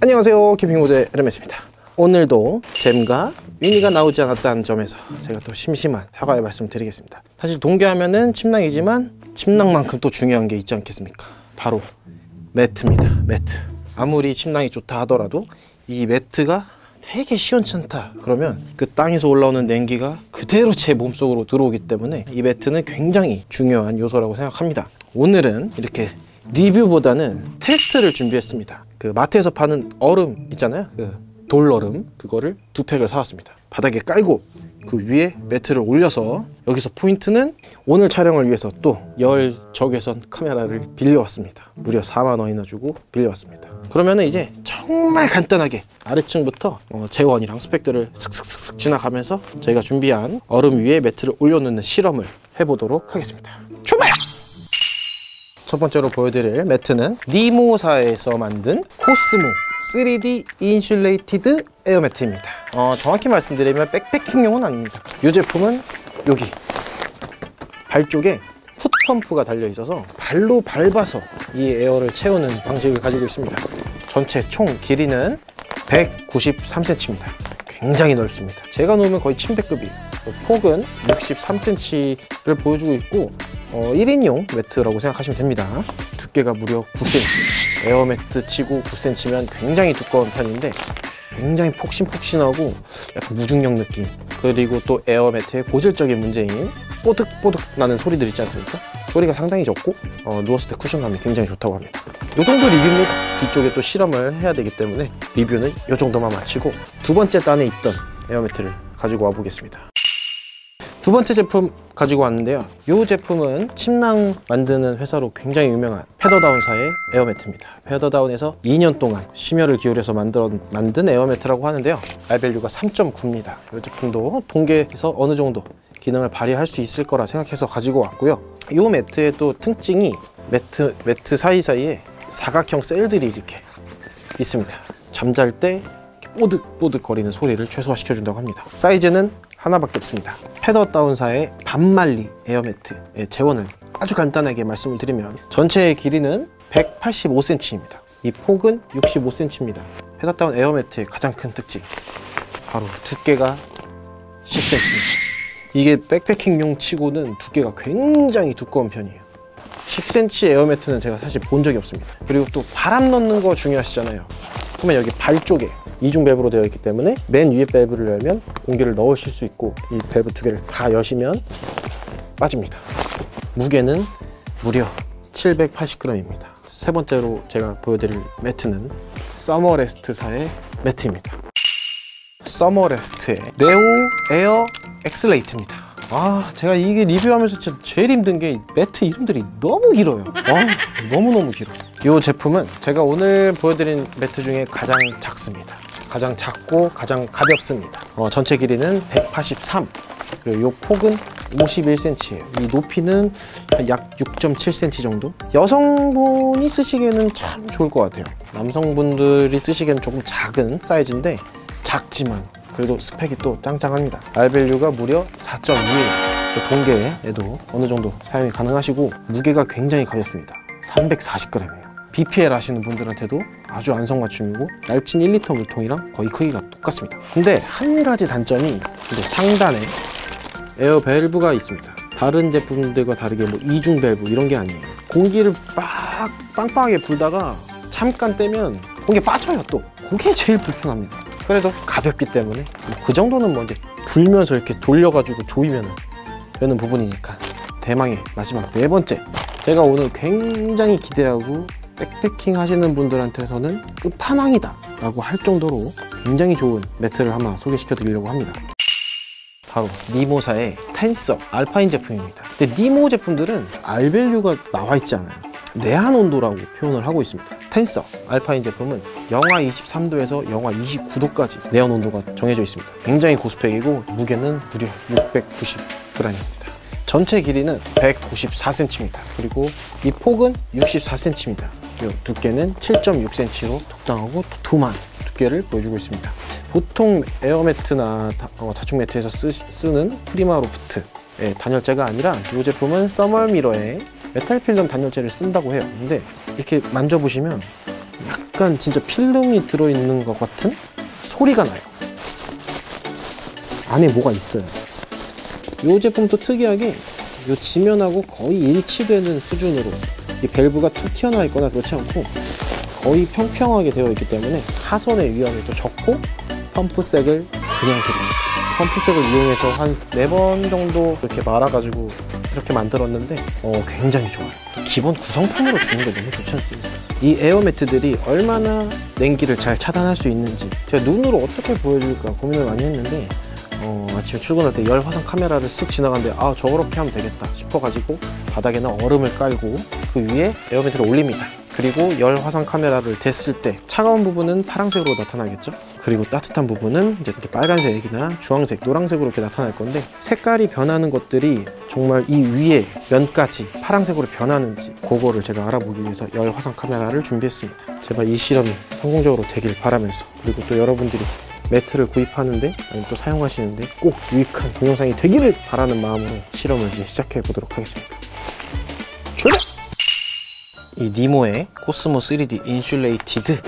안녕하세요, 캠핑모드의 에르메스입니다. 오늘도 잼과 위니가 나오지 않았다는 점에서 제가 또 심심한 사과의 말씀을 드리겠습니다. 사실 동계하면은 침낭이지만 침낭만큼 또 중요한 게 있지 않겠습니까? 바로 매트입니다. 매트. 아무리 침낭이 좋다 하더라도 이 매트가 되게 시원찮다 그러면 그 땅에서 올라오는 냉기가 그대로 제 몸속으로 들어오기 때문에 이 매트는 굉장히 중요한 요소라고 생각합니다. 오늘은 이렇게 리뷰보다는 테스트를 준비했습니다. 그 마트에서 파는 얼음 있잖아요, 그 돌얼음, 그거를 2팩을 사왔습니다. 바닥에 깔고 그 위에 매트를 올려서, 여기서 포인트는 오늘 촬영을 위해서 또 열 적외선 카메라를 빌려왔습니다. 무려 4만 원이나 주고 빌려왔습니다. 그러면은 이제 정말 간단하게 아래층부터 재원이랑 스펙들을 슥슥슥 지나가면서 저희가 준비한 얼음 위에 매트를 올려놓는 실험을 해보도록 하겠습니다. 출발! 첫 번째로 보여드릴 매트는 니모사에서 만든 코스모 3D 인슐레이티드 에어 매트입니다. 정확히 말씀드리면 백패킹용은 아닙니다. 이 제품은 여기 발 쪽에 풋펌프가 달려 있어서 발로 밟아서 이 에어를 채우는 방식을 가지고 있습니다. 전체 총 길이는 193cm입니다. 굉장히 넓습니다. 제가 놓으면 거의 침대급이에요. 폭은 63cm를 보여주고 있고 1인용 매트라고 생각하시면 됩니다. 두께가 무려 9cm. 에어 매트 치고 9cm면 굉장히 두꺼운 편인데 굉장히 폭신폭신하고 약간 무중력 느낌, 그리고 또 에어 매트의 고질적인 문제인 뽀득뽀득 나는 소리들 있지 않습니까? 소리가 상당히 적고 누웠을 때 쿠션감이 굉장히 좋다고 합니다. 이 정도 리뷰입니다. 뒤쪽에 또 실험을 해야 되기 때문에 리뷰는 이 정도만 마치고 두 번째 단에 있던 에어 매트를 가지고 와 보겠습니다. 두 번째 제품 가지고 왔는데요. 이 제품은 침낭 만드는 회사로 굉장히 유명한 패더다운사의 에어매트입니다. 패더다운에서 2년 동안 심혈을 기울여서 만든 에어매트라고 하는데요. R밸류가 3.9입니다. 이 제품도 동계에서 어느 정도 기능을 발휘할 수 있을 거라 생각해서 가지고 왔고요. 이 매트의 또 특징이 매트 사이사이에 사각형 셀들이 이렇게 있습니다. 잠잘 때 뽀득뽀득 거리는 소리를 최소화시켜 준다고 합니다. 사이즈는 하나밖에 없습니다. 패더다운사의 반말리 에어매트의 재원을 아주 간단하게 말씀을 드리면 전체의 길이는 185cm입니다. 이 폭은 65cm입니다. 패더다운 에어매트의 가장 큰 특징, 바로 두께가 10cm입니다. 이게 백패킹용 치고는 두께가 굉장히 두꺼운 편이에요. 10cm 에어매트는 제가 사실 본 적이 없습니다. 그리고 또 바람 넣는 거 중요하시잖아요. 그러면 여기 발 쪽에 이중 밸브로 되어 있기 때문에 맨 위에 밸브를 열면 공기를 넣으실 수 있고, 이 밸브 두 개를 다 여시면 빠집니다. 무게는 무려 780g입니다. 세 번째로 제가 보여드릴 매트는 서머레스트사의 매트입니다. 서머레스트의 네오 에어 엑슬레이트입니다. 제가 이게 리뷰하면서 진짜 제일 힘든 게 매트 이름들이 너무 길어요. 너무너무 길어요. 이 제품은 제가 오늘 보여드린 매트 중에 가장 작습니다. 가장 작고 가장 가볍습니다. 전체 길이는 183, 그리고 이 폭은 51cm예요. 이 높이는 약 6.7cm 정도? 여성분이 쓰시기에는 참 좋을 것 같아요. 남성분들이 쓰시기에는 조금 작은 사이즈인데, 작지만 그래도 스펙이 또 짱짱합니다. R밸류가 무려 4.2예요. 동계에도 어느 정도 사용이 가능하시고 무게가 굉장히 가볍습니다. 340g이에요. BPL 하시는 분들한테도 아주 안성맞춤이고 얇진 1리터 물통이랑 거의 크기가 똑같습니다. 근데 한 가지 단점이 상단에 에어 밸브가 있습니다. 다른 제품들과 다르게 뭐 이중 밸브 이런 게 아니에요. 공기를 빵빵하게 불다가 잠깐 떼면 공기가 빠져요. 또 그게 제일 불편합니다. 그래도 가볍기 때문에 그 정도는 뭐 이제 불면서 이렇게 돌려가지고 조이면 되는 부분이니까. 대망의 마지막 네 번째, 제가 오늘 굉장히 기대하고 백패킹 하시는 분들한테서는 끝판왕이다 라고 할 정도로 굉장히 좋은 매트를 하나 소개시켜 드리려고 합니다. 바로 니모사의 텐서 알파인 제품입니다. 근데 니모 제품들은 R밸류가 나와 있지 않아요. 내한 온도라고 표현을 하고 있습니다. 텐서 알파인 제품은 영하 23도에서 영하 29도까지 내연 온도가 정해져 있습니다. 굉장히 고스펙이고 무게는 무려 690g입니다. 전체 길이는 194cm입니다. 그리고 이 폭은 64cm입니다. 그리고 두께는 7.6cm로 적당하고 두툼한 두께를 보여주고 있습니다. 보통 에어매트나 자충 매트에서 쓰는 프리마로프트의 단열재가 아니라 이 제품은 서멀미러의 메탈 필름 단열재를 쓴다고 해요. 근데 이렇게 만져보시면 약간 진짜 필름이 들어있는 것 같은 소리가 나요. 안에 뭐가 있어요. 이 제품도 특이하게 이 지면하고 거의 일치되는 수준으로 이 밸브가 툭 튀어나와 있거나 그렇지 않고 거의 평평하게 되어 있기 때문에 하선의 위험이 또 적고 펌프색을 그냥 드립니다. 펌프색을 이용해서 한 4번 정도 이렇게 말아가지고 이렇게 만들었는데 굉장히 좋아요. 기본 구성품으로 주는 게 너무 좋지 않습니까? 이 에어매트들이 얼마나 냉기를 잘 차단할 수 있는지 제가 눈으로 어떻게 보여줄까 고민을 많이 했는데 아침에 출근할 때 열 화상 카메라를 쓱 지나가는데 아 저렇게 하면 되겠다 싶어가지고 바닥에는 얼음을 깔고 그 위에 에어매트를 올립니다. 그리고 열 화상 카메라를 댔을 때 차가운 부분은 파란색으로 나타나겠죠. 그리고 따뜻한 부분은 이제 이렇게 빨간색이나 주황색, 노란색으로 이렇게 나타날 건데 색깔이 변하는 것들이 정말 이 위에 면까지 파란색으로 변하는지 그거를 제가 알아보기 위해서 열 화상 카메라를 준비했습니다. 제발 이 실험이 성공적으로 되길 바라면서 그리고 또 여러분들이 매트를 구입하는데 아니면 또 사용하시는데 꼭 유익한 동영상이 되기를 바라는 마음으로 실험을 이제 시작해 보도록 하겠습니다. 출발! 이 니모의 코스모 3D 인슐레이티드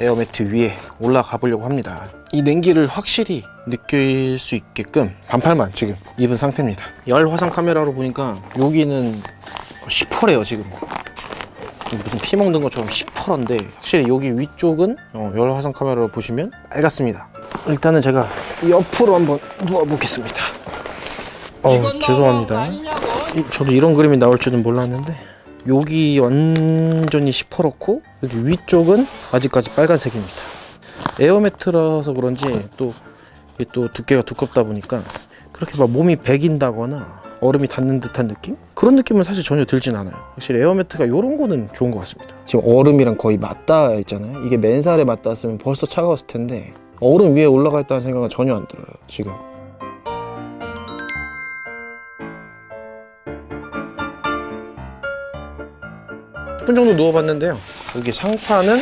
에어매트 위에 올라가 보려고 합니다. 이 냉기를 확실히 느낄 수 있게끔 반팔만 지금 입은 상태입니다. 열 화상 카메라로 보니까 여기는 시퍼래요. 지금 무슨 피 먹는 것처럼 시퍼런데 확실히 여기 위쪽은 열 화상 카메라로 보시면 빨갛습니다. 일단은 제가 옆으로 한번 누워 보겠습니다. 죄송합니다. 저도 이런 그림이 나올 줄은 몰랐는데 여기 완전히 시퍼렇고 여기 위쪽은 아직까지 빨간색입니다. 에어매트라서 그런지 또 두께가 두껍다 보니까 그렇게 막 몸이 배긴다거나 얼음이 닿는 듯한 느낌? 그런 느낌은 사실 전혀 들진 않아요. 확실히 에어매트가 이런 거는 좋은 것 같습니다. 지금 얼음이랑 거의 맞닿아 있잖아요. 이게 맨살에 맞닿았으면 벌써 차가웠을 텐데 얼음 위에 올라가 있다는 생각은 전혀 안 들어요. 지금 10분 정도 누워봤는데요. 여기 상판은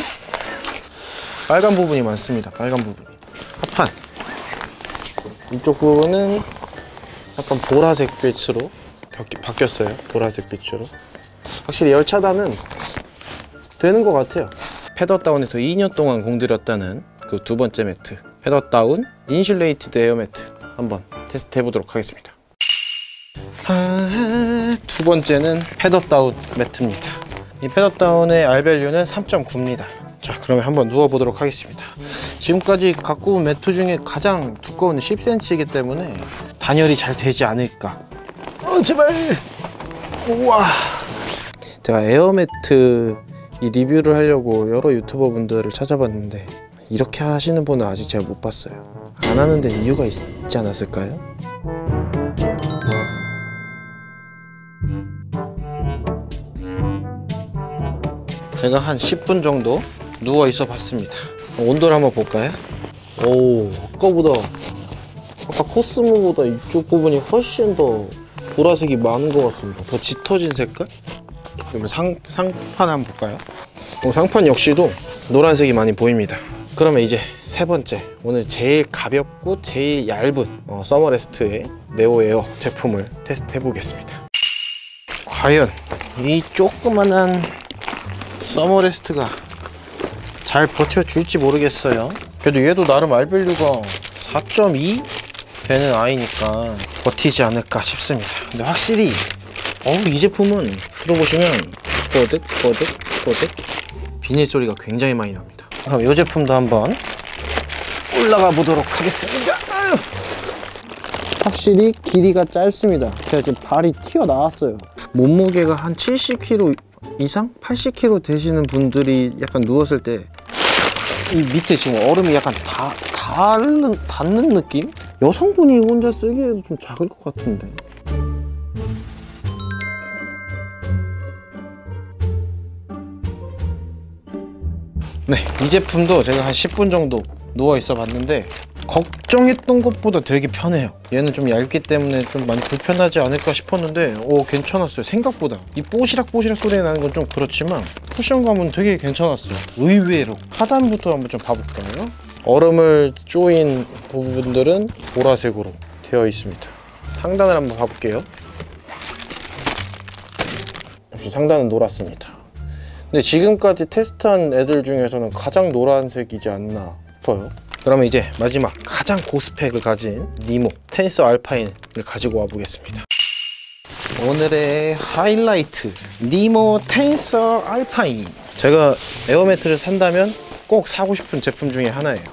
빨간 부분이 많습니다. 빨간 부분이. 하판 이쪽 부분은 약간 보라색 빛으로 바뀌었어요. 보라색 빛으로. 확실히 열 차단은 되는 것 같아요. 패더다운에서 2년 동안 공들였다는 그 두 번째 매트, 패더다운 인슐레이티드 에어 매트 한번 테스트 해보도록 하겠습니다. 두 번째는 패더다운 매트입니다. 이 패더다운의 R밸류는 3.9입니다. 자, 그러면 한번 누워보도록 하겠습니다. 지금까지 갖고 온 매트 중에 가장 두꺼운 10cm이기 때문에 단열이 잘 되지 않을까. 제발! 우와! 제가 에어매트 이 리뷰를 하려고 여러 유튜버 분들을 찾아봤는데 이렇게 하시는 분은 아직 제가 못 봤어요. 안 하는 데는 이유가 있지 않았을까요? 제가 한 10분 정도 누워 있어 봤습니다. 온도를 한번 볼까요? 아까 코스모보다 이쪽 부분이 훨씬 더 보라색이 많은 것 같습니다. 더 짙어진 색깔? 그러면 상판 한번 볼까요? 상판 역시도 노란색이 많이 보입니다. 그러면 이제 세 번째, 오늘 제일 가볍고 제일 얇은 서머레스트의 네오에어 제품을 테스트 해보겠습니다. 과연 이 조그만한 서머레스트가 잘 버텨줄지 모르겠어요. 그래도 얘도 나름 R밸류가 4.2 되는 아이니까 버티지 않을까 싶습니다. 근데 확실히 이 제품은 들어보시면 꼬득 비닐 소리가 굉장히 많이 납니다. 그럼 이 제품도 한번 올라가 보도록 하겠습니다. 확실히 길이가 짧습니다. 제가 지금 발이 튀어나왔어요. 몸무게가 한 70kg 이상? 80kg 되시는 분들이 약간 누웠을 때 이 밑에 지금 얼음이 약간 닿는 느낌? 여성분이 혼자 쓰기에도 좀 작을 것 같은데. 네, 이 제품도 제가 한 10분 정도 누워 있어 봤는데 걱정했던 것보다 되게 편해요. 얘는 좀 얇기 때문에 좀 많이 불편하지 않을까 싶었는데 괜찮았어요. 생각보다 이 뽀시락뽀시락 소리 나는 건 좀 그렇지만 쿠션감은 되게 괜찮았어요. 의외로. 하단부터 한번 좀 봐볼까요? 얼음을 조인 부분들은 보라색으로 되어 있습니다. 상단을 한번 봐볼게요. 역시 상단은 노랗습니다. 근데 지금까지 테스트한 애들 중에서는 가장 노란색이지 않나 싶어요. 그러면 이제 마지막 가장 고스펙을 가진 니모 텐서 알파인을 가지고 와 보겠습니다. 오늘의 하이라이트 니모 텐서 알파인. 제가 에어매트를 산다면 꼭 사고 싶은 제품 중에 하나예요.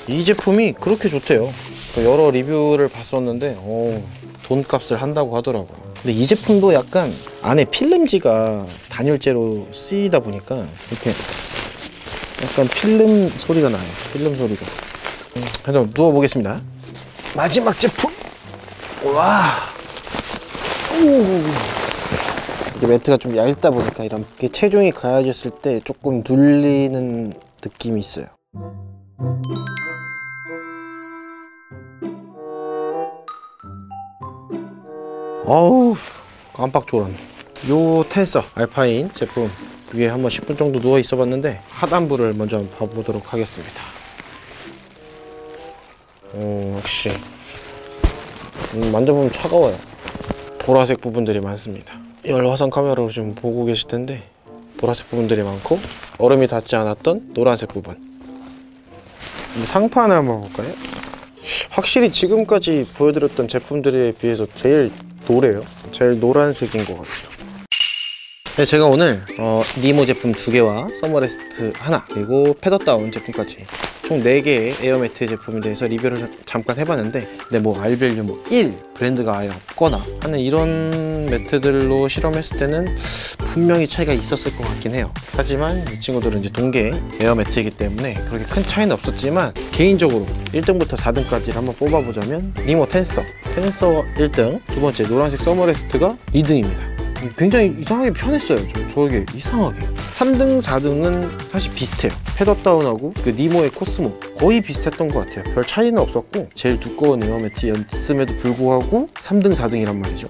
이 제품이 그렇게 좋대요. 여러 리뷰를 봤었는데 돈값을 한다고 하더라고요. 근데 이 제품도 약간 안에 필름지가 단열재로 쓰이다 보니까 이렇게 약간 필름 소리가 나요. 필름 소리가. 그래서 누워보겠습니다. 마지막 제품. 와. 이게 매트가 좀 얇다 보니까 이렇게 체중이 가해졌을 때 조금 눌리는 느낌이 있어요. 어우, 깜빡 졸았네. 요 텐서 알파인 제품 위에 한번 10분 정도 누워 있어 봤는데 하단부를 먼저 한번 봐보도록 하겠습니다. 역시 만져보면 차가워요. 보라색 부분들이 많습니다. 열화상 카메라로 지금 보고 계실 텐데 보라색 부분들이 많고 얼음이 닿지 않았던 노란색 부분. 상판을 한번 볼까요? 확실히 지금까지 보여드렸던 제품들에 비해서 제일 노래요. 제일 노란색인 것 같아요. 네, 제가 오늘 니모 제품 2개와 서머레스트 하나 그리고 패더다운 제품까지 총 4개의 에어매트 제품에 대해서 리뷰를 잠깐 해봤는데 근데 뭐 알밸류 1 브랜드가 아예 없거나 하는 이런 매트들로 실험했을 때는 분명히 차이가 있었을 것 같긴 해요. 하지만 이 친구들은 이제 동계 에어매트이기 때문에 그렇게 큰 차이는 없었지만 개인적으로 1등부터 4등까지를 한번 뽑아보자면 니모 텐서 1등, 두 번째 노란색 서머레스트가 2등입니다. 굉장히 이상하게 편했어요. 저게 이상하게 3등, 4등은 사실 비슷해요. 패더다운하고 그 니모의 코스모 거의 비슷했던 것 같아요. 별 차이는 없었고 제일 두꺼운 에어매트였음에도 불구하고 3등, 4등이란 말이죠.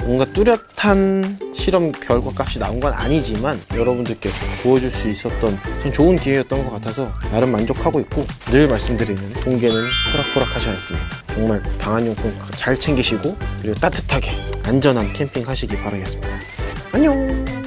뭔가 뚜렷한 실험 결과값이 나온 건 아니지만 여러분들께 보여줄 수 있었던 좀 좋은 기회였던 것 같아서 나름 만족하고 있고 늘 말씀드리는 동계는 호락호락하지 않습니다. 정말 방한용품 잘 챙기시고 그리고 따뜻하게 안전한 캠핑 하시기 바라겠습니다. 안녕.